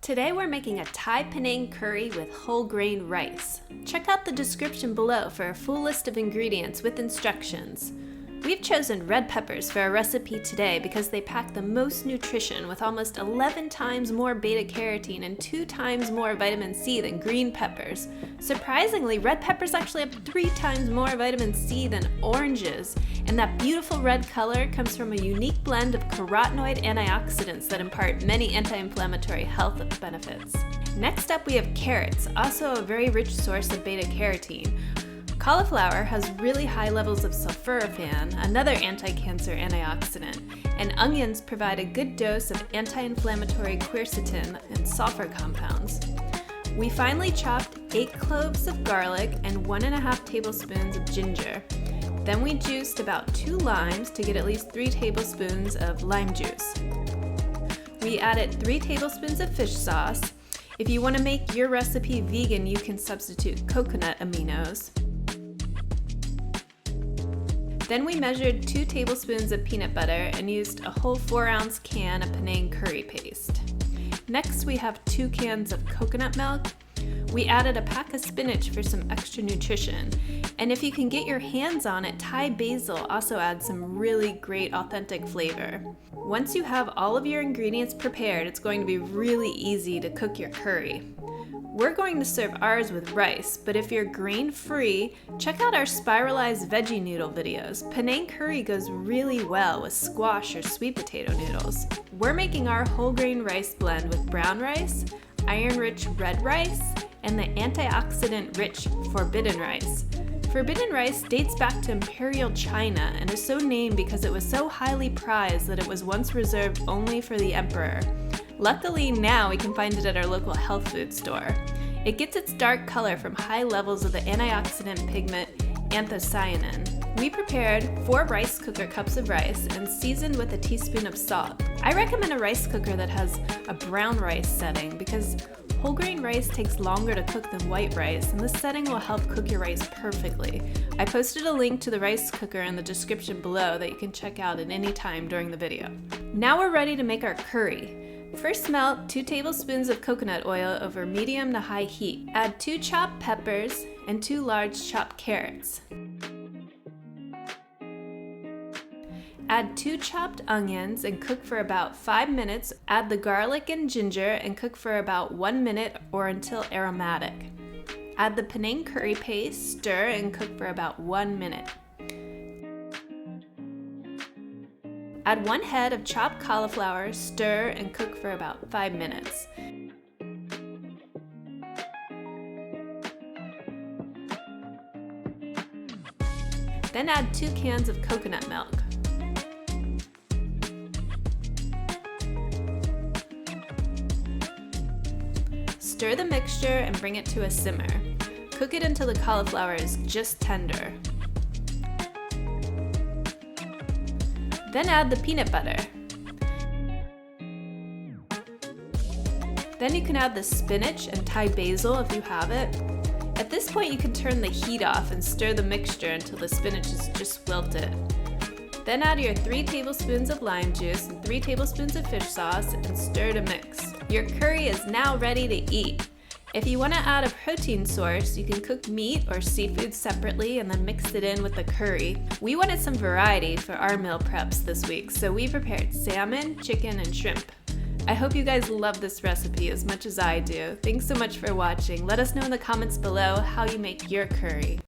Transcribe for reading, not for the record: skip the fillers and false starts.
Today we're making a Thai Panang Curry with whole grain rice. Check out the description below for a full list of ingredients with instructions. We've chosen red peppers for our recipe today because they pack the most nutrition with almost 11 times more beta-carotene and 2 times more vitamin C than green peppers. Surprisingly, red peppers actually have 3 times more vitamin C than oranges, and that beautiful red color comes from a unique blend of carotenoid antioxidants that impart many anti-inflammatory health benefits. Next up, we have carrots, also a very rich source of beta-carotene. Cauliflower has really high levels of sulforaphane, another anti-cancer antioxidant, and onions provide a good dose of anti-inflammatory quercetin and sulfur compounds. We finely chopped 8 cloves of garlic and 1.5 tablespoons of ginger. Then we juiced about 2 limes to get at least 3 tablespoons of lime juice. We added 3 tablespoons of fish sauce. If you want to make your recipe vegan, you can substitute coconut aminos. Then we measured 2 tablespoons of peanut butter and used a whole 4-ounce can of Penang curry paste. Next, we have 2 cans of coconut milk. We added a pack of spinach for some extra nutrition. And if you can get your hands on it, Thai basil also adds some really great authentic flavor. Once you have all of your ingredients prepared, it's going to be really easy to cook your curry. We're going to serve ours with rice, but if you're grain-free, check out our spiralized veggie noodle videos. Penang curry goes really well with squash or sweet potato noodles. We're making our whole grain rice blend with brown rice, iron-rich red rice, and the antioxidant-rich forbidden rice. Forbidden rice dates back to Imperial China and is so named because it was so highly prized that it was once reserved only for the emperor. Luckily, now we can find it at our local health food store. It gets its dark color from high levels of the antioxidant pigment anthocyanin. We prepared 4 rice cooker cups of rice and seasoned with a teaspoon of salt. I recommend a rice cooker that has a brown rice setting because whole grain rice takes longer to cook than white rice, and this setting will help cook your rice perfectly. I posted a link to the rice cooker in the description below that you can check out at any time during the video. Now we're ready to make our curry. First, melt 2 tablespoons of coconut oil over medium to high heat. Add 2 chopped peppers and 2 large chopped carrots. Add 2 chopped onions and cook for about 5 minutes. Add the garlic and ginger and cook for about 1 minute or until aromatic. Add the Penang curry paste, stir, and cook for about 1 minute. Add 1 head of chopped cauliflower, stir, and cook for about 5 minutes. Then add 2 cans of coconut milk. Stir the mixture and bring it to a simmer. Cook it until the cauliflower is just tender. Then add the peanut butter. Then you can add the spinach and Thai basil if you have it. At this point, you can turn the heat off and stir the mixture until the spinach is just wilted. Then add your 3 tablespoons of lime juice and 3 tablespoons of fish sauce and stir to mix. Your curry is now ready to eat. If you want to add a protein source, you can cook meat or seafood separately and then mix it in with the curry. We wanted some variety for our meal preps this week, so we prepared salmon, chicken, and shrimp. I hope you guys love this recipe as much as I do. Thanks so much for watching. Let us know in the comments below how you make your curry.